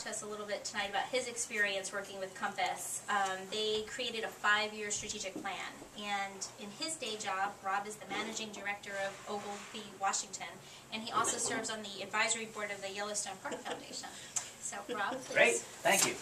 talk to us a little bit tonight about his experience working with Compass. They created a 5-year strategic plan, and in his day job, Rob is the managing director of Ogilvy, Washington, and he also serves on the advisory board of the Yellowstone Park Foundation. So, Rob, please. Great, thank you.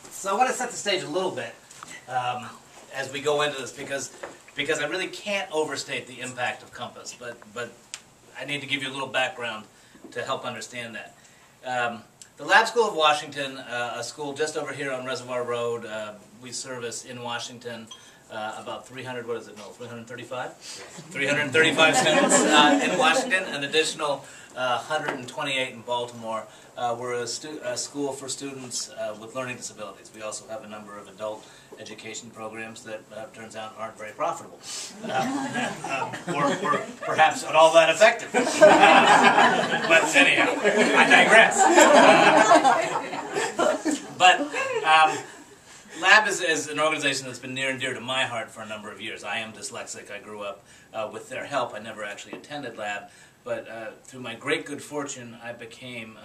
So I want to set the stage a little bit as we go into this, because I really can't overstate the impact of Compass, but I need to give you a little background to help understand that. The Lab School of Washington, a school just over here on Reservoir Road, we service in Washington about 335? 335 students in Washington, an additional 128 in Baltimore. We're a school for students with learning disabilities. We also have a number of adult education programs that turns out aren't very profitable, or perhaps not all that effective. But anyhow, I digress. But Lab is an organization that's been near and dear to my heart for a number of years. I am dyslexic. I grew up with their help. I never actually attended Lab, but through my great good fortune, I became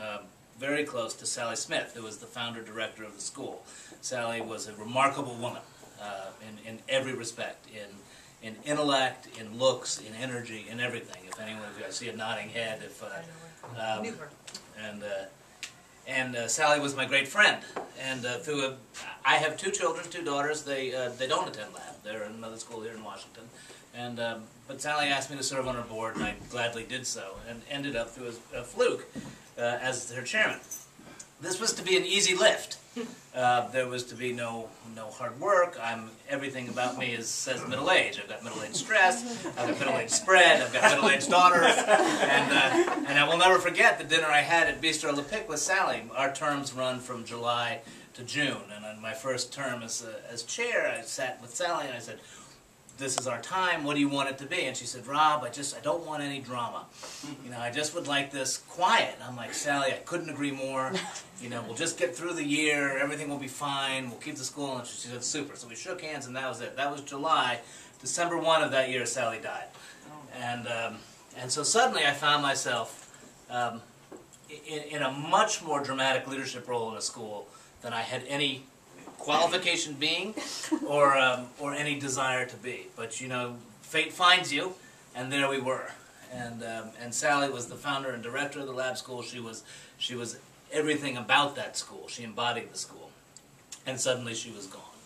very close to Sally Smith, who was the founder-director of the school. Sally was a remarkable woman in every respect, in intellect, in looks, in energy, in everything. If anyone of you, I see a nodding head. And Sally was my great friend. And I have 2 children, 2 daughters. They don't attend Lab. They're in another school here in Washington. And but Sally asked me to serve on her board, and I gladly did so, and ended up through a fluke as her chairman. This was to be an easy lift. There was to be no hard work. Everything about me says middle age. I've got middle age stress. I've got middle age spread. I've got middle aged daughters. And I will never forget the dinner I had at Bistro Le Pic with Sally. Our terms run from July to June, and on my first term as chair, I sat with Sally and I said, "This is our time. What do you want it to be?" And she said, "Rob, I don't want any drama. You know, I just would like this quiet." And I'm like, "Sally, I couldn't agree more. You know, we'll just get through the year. Everything will be fine. We'll keep the school." And she said, "Super." So we shook hands, and that was it. That was July. December 1 of that year, Sally died. And so suddenly I found myself in a much more dramatic leadership role in a school than I had any qualification being, or any desire to be. But you know, fate finds you, and there we were. And Sally was the founder and director of the Lab School. She was everything about that school. She embodied the school, and suddenly she was gone.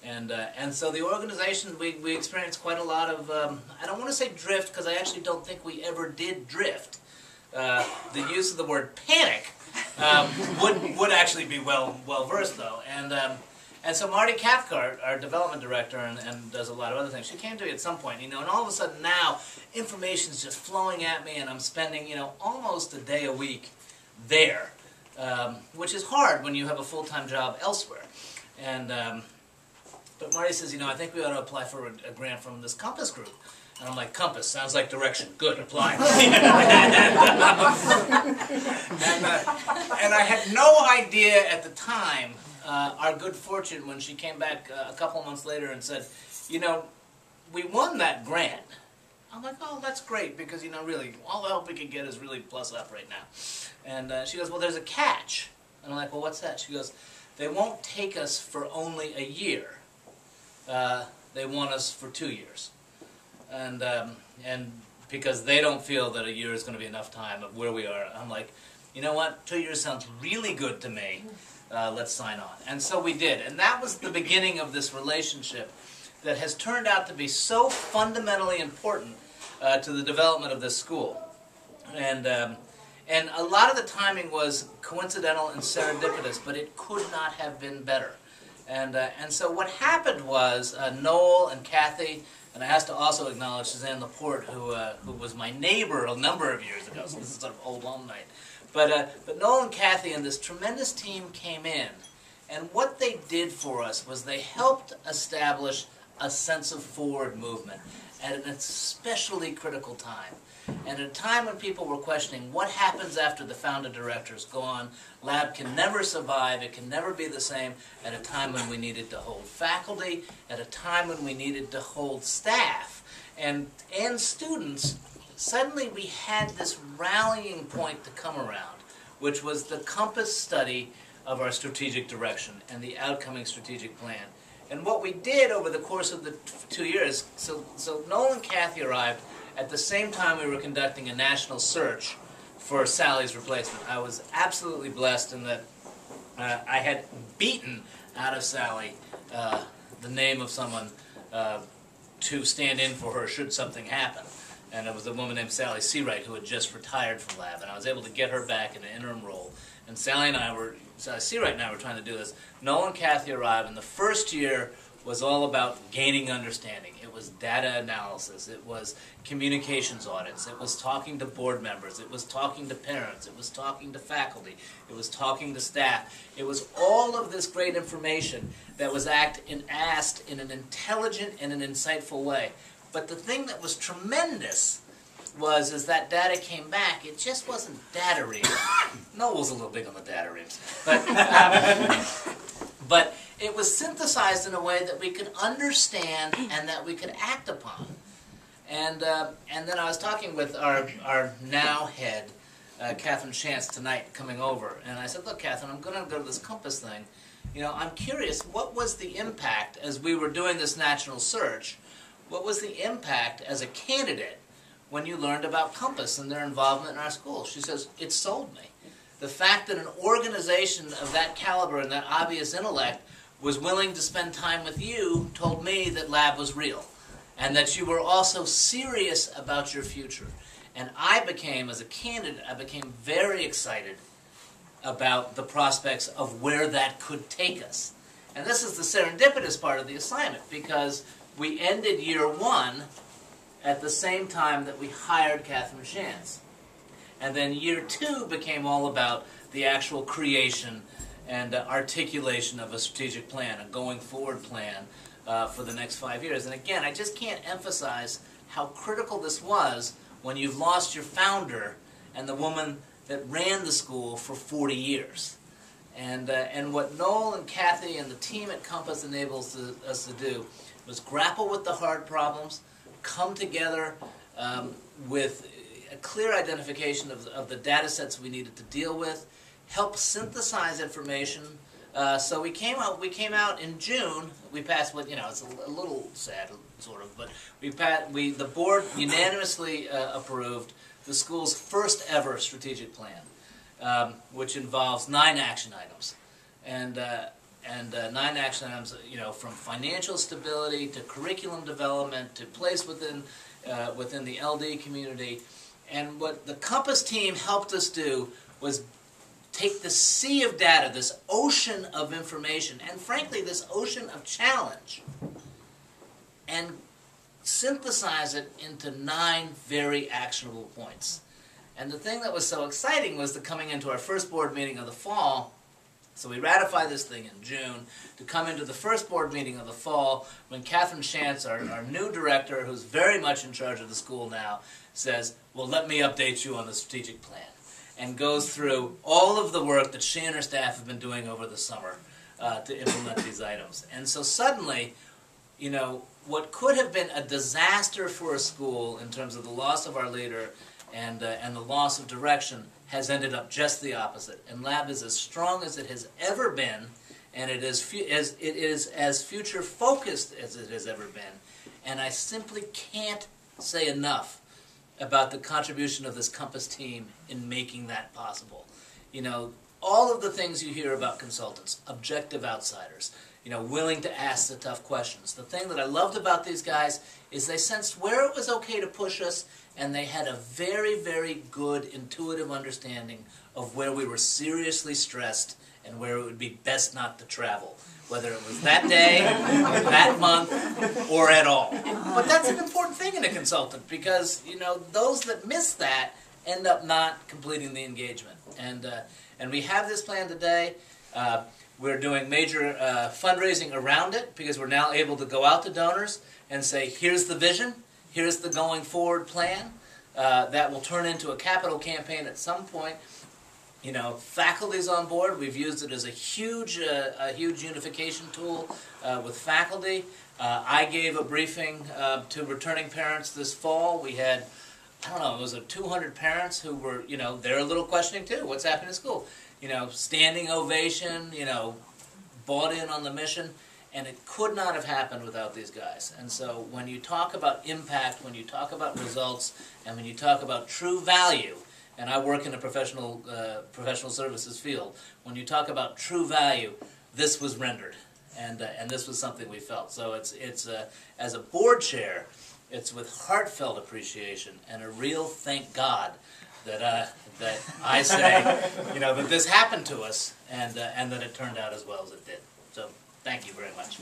And so the organization, we experienced quite a lot of I don't want to say drift, because I actually don't think we ever did drift. The use of the word panic would actually be well versed though. And so Marty Cathcart, our development director, and does a lot of other things, she came to me at some point, you know, and all of a sudden now, information's just flowing at me, and I'm spending, you know, almost a day a week there, which is hard when you have a full-time job elsewhere. But Marty says, you know, I think we ought to apply for a grant from this Compass group. And I'm like, Compass, sounds like direction. Good, apply. And I had no idea at the time, our good fortune, when she came back a couple of months later and said, you know, we won that grant. I'm like, oh, that's great, because, you know, really, all the help we can get is really plus up right now. And she goes, well, there's a catch. And I'm like, well, what's that? She goes, they won't take us for only a year. They want us for 2 years. And because they don't feel that a year is going to be enough time of where we are. I'm like, you know what, 2 years sounds really good to me. Let's sign on. And so we did. And that was the beginning of this relationship that has turned out to be so fundamentally important to the development of this school. And a lot of the timing was coincidental and serendipitous, but it could not have been better. And so what happened was Noel and Kathy, and I have to also acknowledge Suzanne Laporte, who was my neighbor a number of years ago, so this is sort of old alum night. But Noel and Kathy and this tremendous team came in, and what they did for us was they helped establish a sense of forward movement at an especially critical time. And at a time when people were questioning what happens after the founder director's gone, Lab can never survive, it can never be the same, at a time when we needed to hold faculty, at a time when we needed to hold staff and students, suddenly we had this rallying point to come around which was the compass study of our strategic direction and the outcoming strategic plan. And what we did over the course of the 2 years, so Noel and Kathy arrived at the same time we were conducting a national search for Sally's replacement. I was absolutely blessed in that I had beaten out of Sally the name of someone to stand in for her should something happen. And it was a woman named Sally Seawright who had just retired from lab, and I was able to get her back in an interim role. And Sally Seawright and I were trying to do this. Noel and Kathy arrived, and the first year was all about gaining understanding. It was data analysis, it was communications audits, it was talking to board members, it was talking to parents, it was talking to faculty, it was talking to staff. It was all of this great information that was asked in an intelligent and an insightful way. But the thing that was tremendous was as that data came back, it just wasn't data reams. Noel was a little big on the data reams. But it was synthesized in a way that we could understand and that we could act upon. And then I was talking with our now head, Catherine Shantz, tonight coming over. And I said, look, Catherine, I'm going to go to this compass thing. You know, I'm curious, what was the impact as we were doing this national search? What was the impact as a candidate when you learned about Compass and their involvement in our school? She says, it sold me. The fact that an organization of that caliber and that obvious intellect was willing to spend time with you told me that lab was real and that you were also serious about your future. And I became, as a candidate, I became very excited about the prospects of where that could take us. And this is the serendipitous part of the assignment, because we ended year one at the same time that we hired Catherine Shantz. And then year two became all about the actual creation and articulation of a strategic plan, a going forward plan for the next 5 years. And again, I just can't emphasize how critical this was when you've lost your founder and the woman that ran the school for 40 years. And what Noel and Kathy and the team at Compass enables us to do was grapple with the hard problems, come together with a clear identification of the data sets we needed to deal with, help synthesize information. So we came out in June. We passed what, you know, it's a little sad, sort of, but the board unanimously approved the school's first ever strategic plan, which involves 9 action items. And 9 action items, you know, from financial stability to curriculum development to place within the LD community. And what the Compass team helped us do was take the sea of data, this ocean of information, and frankly this ocean of challenge, and synthesize it into 9 very actionable points. And the thing that was so exciting was that coming into our first board meeting of the fall, so we ratified this thing in June, to come into the first board meeting of the fall when Catherine Shantz, our new director, who's very much in charge of the school now, says, well, let me update you on the strategic plan, and goes through all of the work that she and her staff have been doing over the summer to implement these items. And so suddenly, you know, what could have been a disaster for a school in terms of the loss of our leader and the loss of direction has ended up just the opposite. And Lab is as strong as it has ever been, and it is as future-focused as it has ever been. And I simply can't say enough about the contribution of this Compass team in making that possible. You know, all of the things you hear about consultants, objective outsiders, you know, willing to ask the tough questions. The thing that I loved about these guys is they sensed where it was okay to push us, and they had a very, very good intuitive understanding of where we were seriously stressed and where it would be best not to travel, whether it was that day, that month, or at all. But that's an important thing in a consultant, because, you know, those that miss that end up not completing the engagement. And we have this plan today. We're doing major fundraising around it, because we're now able to go out to donors and say, here's the vision, here's the going forward plan. That will turn into a capital campaign at some point. You know, faculty's on board. We've used it as a huge unification tool with faculty. I gave a briefing to returning parents this fall. We had I don't know, it was 200 parents who were, you know, they're a little questioning too. What's happening in school? You know, standing ovation, you know, bought in on the mission, and it could not have happened without these guys. And so when you talk about impact, when you talk about results, and when you talk about true value, and I work in the professional services field, when you talk about true value, this was rendered, and this was something we felt. So it's as a board chair, it's with heartfelt appreciation and a real thank God that I say, you know, that this happened to us, and that it turned out as well as it did. So thank you very much.